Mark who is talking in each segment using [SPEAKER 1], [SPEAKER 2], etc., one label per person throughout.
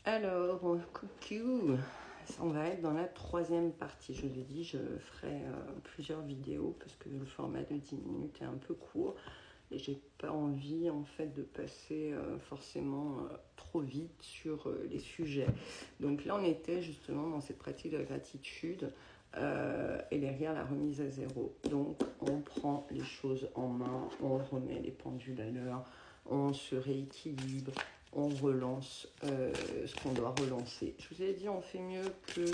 [SPEAKER 1] Alors, coucou, on va être dans la troisième partie. Je vous ai dit, je ferai plusieurs vidéos parce que le format de 10 minutes est un peu court et j'ai pas envie en fait de passer forcément trop vite sur les sujets. Donc là, on était justement dans cette pratique de la gratitude et derrière la remise à zéro. Donc, on prend les choses en main, on remet les pendules à l'heure, on se rééquilibre, on relance ce qu'on doit relancer. Je vous ai dit, on fait mieux que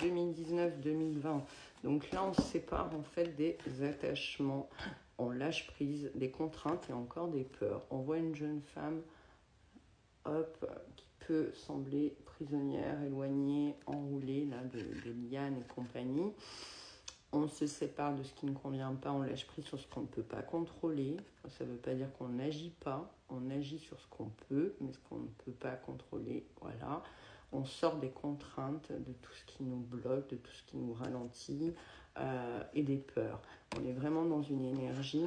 [SPEAKER 1] 2019-2020. Donc là, on se sépare en fait des attachements, on lâche prise, des contraintes et encore des peurs. On voit une jeune femme, qui peut sembler prisonnière, éloignée, enroulée là, de lianes et compagnie. On se sépare de ce qui ne convient pas, on lâche prise sur ce qu'on ne peut pas contrôler. Ça ne veut pas dire qu'on n'agit pas, on agit sur ce qu'on peut, mais ce qu'on ne peut pas contrôler, voilà. On sort des contraintes, de tout ce qui nous bloque, de tout ce qui nous ralentit et des peurs. On est vraiment dans une énergie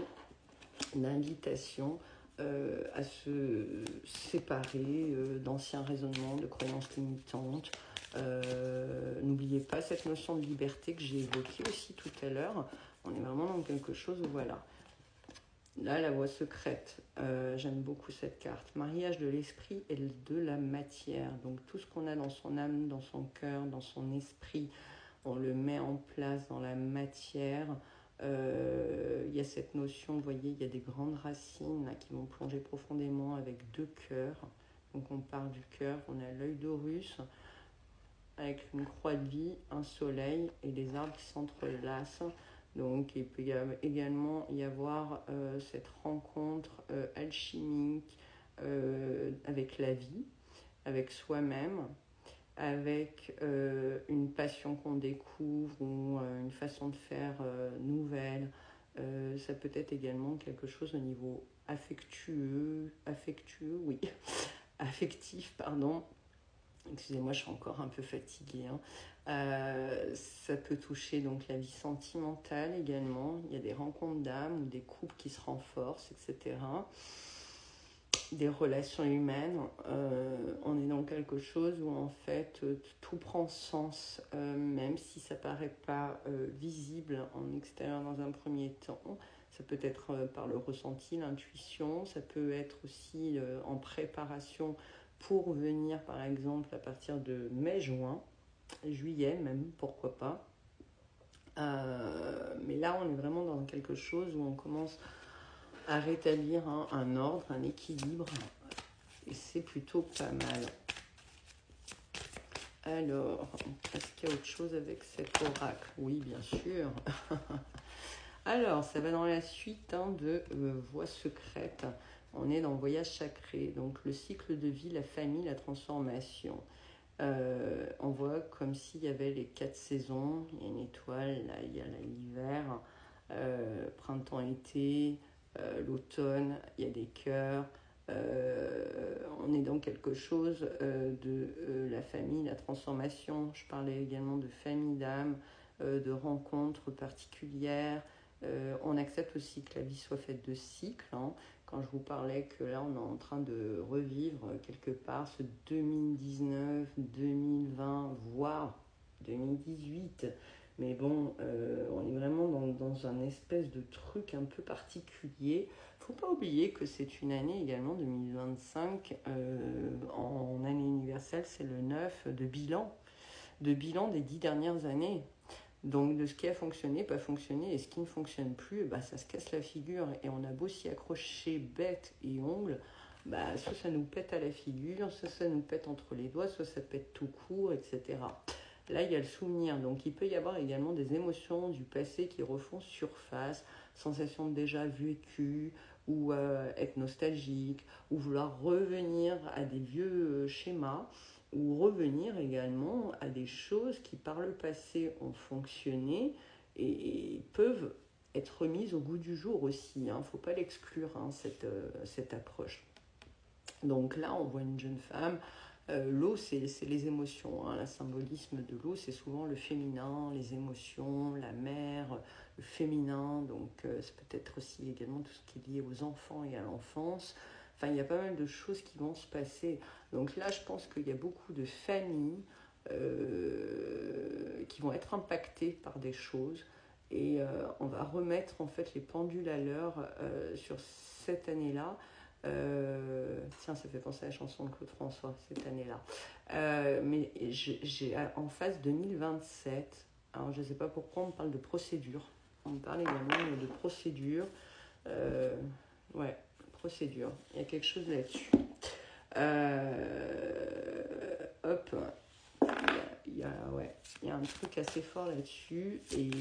[SPEAKER 1] d'invitation à se séparer d'anciens raisonnements, de croyances limitantes. N'oubliez pas cette notion de liberté que j'ai évoquée aussi tout à l'heure. On est vraiment dans quelque chose où voilà. Là, la voie secrète, j'aime beaucoup cette carte. Mariage de l'esprit et de la matière. Donc tout ce qu'on a dans son âme, dans son cœur, dans son esprit, on le met en place dans la matière. Il y a cette notion, vous voyez, il y a des grandes racines là, qui vont plonger profondément avec deux cœurs. Donc on part du cœur, on a l'œil d'Horus, avec une croix de vie, un soleil et des arbres qui s'entrelacent. Donc il peut également y avoir cette rencontre alchimique avec la vie, avec soi-même, avec une passion qu'on découvre ou une façon de faire nouvelle. Ça peut être également quelque chose au niveau affectif, pardon. Excusez-moi, je suis encore un peu fatiguée. Ça peut toucher donc la vie sentimentale également. Il y a des rencontres d'âme ou des couples qui se renforcent, etc. Des relations humaines. On est dans quelque chose où en fait tout prend sens, même si ça paraît pas visible en extérieur dans un premier temps. Ça peut être par le ressenti, l'intuition. Ça peut être aussi en préparation pour venir par exemple à partir de mai-juin, juillet même, pourquoi pas. Mais là on est vraiment dans quelque chose où on commence à rétablir un ordre, un équilibre, et c'est plutôt pas mal. Alors, est-ce qu'il y a autre chose avec cet oracle? Oui, bien sûr. Alors, ça va dans la suite de Voie secrète. On est dans Voyage sacré, donc le cycle de vie, la famille, la transformation. On voit comme s'il y avait les 4 saisons. Il y a une étoile, là, il y a l'hiver, printemps-été, l'automne, il y a des cœurs. On est dans quelque chose de la famille, la transformation. Je parlais également de famille d'âme, de rencontres particulières. On accepte aussi que la vie soit faite de cycles. Quand je vous parlais que là, on est en train de revivre quelque part ce 2019, 2020, voire 2018. Mais bon, on est vraiment dans un espèce de truc un peu particulier. Faut pas oublier que c'est une année également 2025, en année universelle, c'est le 9 de bilan des 10 dernières années. Donc de ce qui a fonctionné, pas fonctionné, et ce qui ne fonctionne plus, ça se casse la figure. Et on a beau s'y accrocher bête et ongles, soit ça nous pète à la figure, soit ça nous pète entre les doigts, soit ça pète tout court, etc. Là, il y a le souvenir. Donc il peut y avoir également des émotions du passé qui refont surface, sensation de déjà vécu, ou être nostalgique, ou vouloir revenir à des vieux schémas, ou revenir également à des choses qui par le passé ont fonctionné et peuvent être remises au goût du jour aussi. Il ne faut pas l'exclure, cette approche. Donc là, on voit une jeune femme. L'eau, c'est les émotions. Le symbolisme de l'eau, c'est souvent le féminin, les émotions, la mer, le féminin. Donc, ça peut être aussi également tout ce qui est lié aux enfants et à l'enfance. Enfin, il y a pas mal de choses qui vont se passer. Donc là, je pense qu'il y a beaucoup de familles qui vont être impactées par des choses. Et on va remettre en fait les pendules à l'heure sur cette année-là. Tiens, ça fait penser à la chanson de Claude François, cette année-là. Mais j'ai en face 2027. Alors, je ne sais pas pourquoi on parle de procédure. On parle également de procédure. Ouais, procédure. Il y a quelque chose là-dessus. Hop. Il y a un truc assez fort là-dessus. Et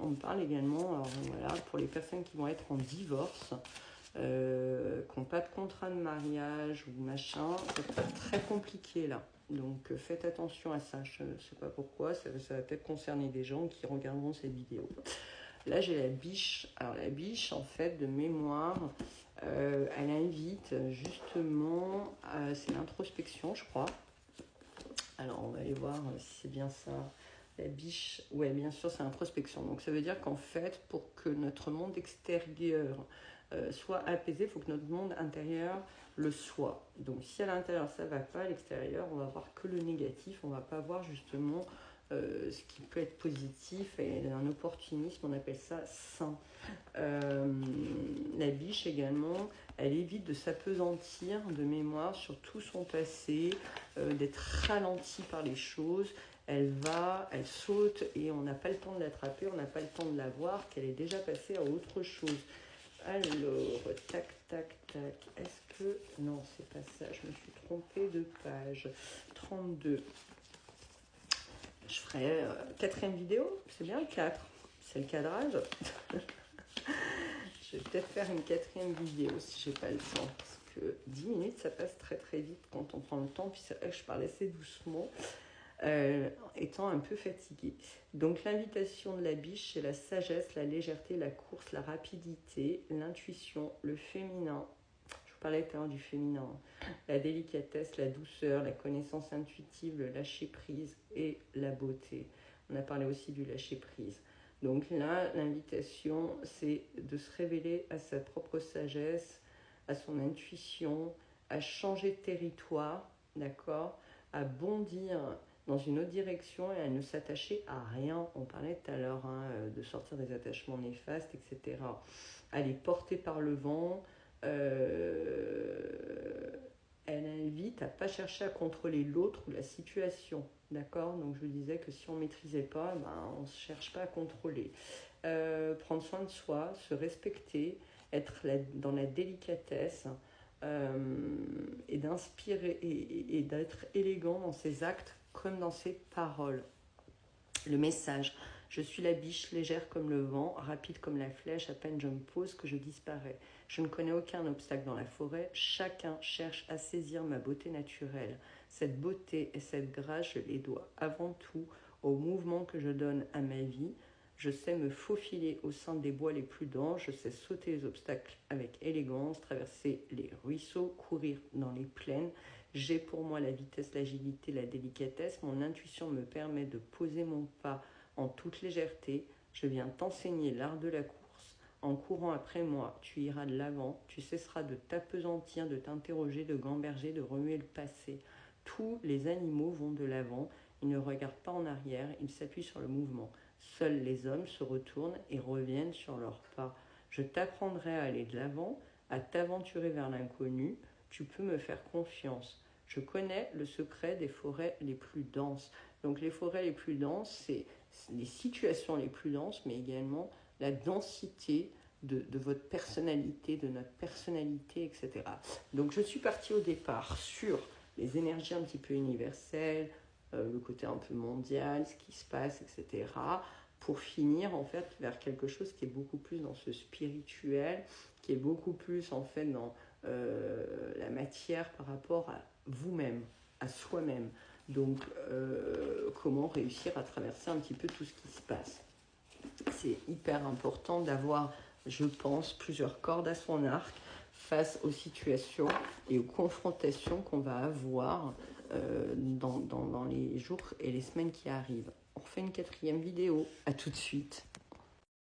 [SPEAKER 1] on parle également, alors voilà, pour les personnes qui vont être en divorce, qui n'ont pas de contrat de mariage ou machin, ça peut être très compliqué là. Donc faites attention à ça. Je ne sais pas pourquoi, ça va peut-être concerner des gens qui regarderont cette vidéo. Là, j'ai la biche. Alors, la biche, en fait, de mémoire, elle invite justement, c'est l'introspection, je crois. Alors, on va aller voir si c'est bien ça. La biche, ouais, bien sûr, c'est l'introspection. Donc, ça veut dire qu'en fait, pour que notre monde extérieur soit apaisé, il faut que notre monde intérieur le soit. Donc, si à l'intérieur, ça ne va pas, à l'extérieur, on va voir que le négatif. On ne va pas voir justement ce qui peut être positif et un opportunisme, on appelle ça sain. La biche également, elle évite de s'apesantir de mémoire sur tout son passé, d'être ralentie par les choses. Elle saute et on n'a pas le temps de l'attraper, on n'a pas le temps de la voir, qu'elle est déjà passée à autre chose. Alors, tac, tac, tac. Est-ce que... Non, c'est pas ça, je me suis trompée de page. 32. Je ferai quatrième vidéo, c'est bien le 4, c'est le cadrage. Je vais peut-être faire une quatrième vidéo si j'ai pas le temps, parce que 10 minutes ça passe très très vite quand on prend le temps, puis c'est vrai que je parle assez doucement, étant un peu fatiguée. Donc l'invitation de la biche, c'est la sagesse, la légèreté, la course, la rapidité, l'intuition, le féminin. Je vous parlais tout à l'heure du féminin. La délicatesse, la douceur, la connaissance intuitive, le lâcher-prise et la beauté. On a parlé aussi du lâcher-prise. Donc là, l'invitation, c'est de se révéler à sa propre sagesse, à son intuition, à changer de territoire, d'accord, à bondir dans une autre direction et à ne s'attacher à rien. On parlait tout à l'heure de sortir des attachements néfastes, etc. À les porter par le vent. Elle invite à ne pas chercher à contrôler l'autre ou la situation. D'accord? Donc je vous disais que si on ne maîtrisait pas, on ne se cherche pas à contrôler. Prendre soin de soi, se respecter, être dans la délicatesse et d'inspirer et d'être élégant dans ses actes comme dans ses paroles. Le message: je suis la biche, légère comme le vent, rapide comme la flèche, à peine je me pose que je disparais. Je ne connais aucun obstacle dans la forêt, chacun cherche à saisir ma beauté naturelle. Cette beauté et cette grâce, je les dois avant tout au mouvement que je donne à ma vie. Je sais me faufiler au sein des bois les plus denses, je sais sauter les obstacles avec élégance, traverser les ruisseaux, courir dans les plaines. J'ai pour moi la vitesse, l'agilité, la délicatesse. Mon intuition me permet de poser mon pas en toute légèreté. Je viens t'enseigner l'art de la course. En courant après moi, tu iras de l'avant, tu cesseras de t'apesantir, de t'interroger, de gamberger, de remuer le passé. Tous les animaux vont de l'avant, ils ne regardent pas en arrière, ils s'appuient sur le mouvement. Seuls les hommes se retournent et reviennent sur leurs pas. Je t'apprendrai à aller de l'avant, à t'aventurer vers l'inconnu. Tu peux me faire confiance. Je connais le secret des forêts les plus denses. Donc les forêts les plus denses, c'est les situations les plus denses, mais également la densité de votre personnalité, de notre personnalité, etc. Donc je suis partie au départ sur les énergies un petit peu universelles, le côté un peu mondial, ce qui se passe, etc., pour finir en fait vers quelque chose qui est beaucoup plus dans ce spirituel, qui est beaucoup plus en fait dans la matière par rapport à vous-même, à soi-même. Donc, comment réussir à traverser un petit peu tout ce qui se passe. C'est hyper important d'avoir, je pense, plusieurs cordes à son arc face aux situations et aux confrontations qu'on va avoir dans les jours et les semaines qui arrivent. On refait une quatrième vidéo. À tout de suite.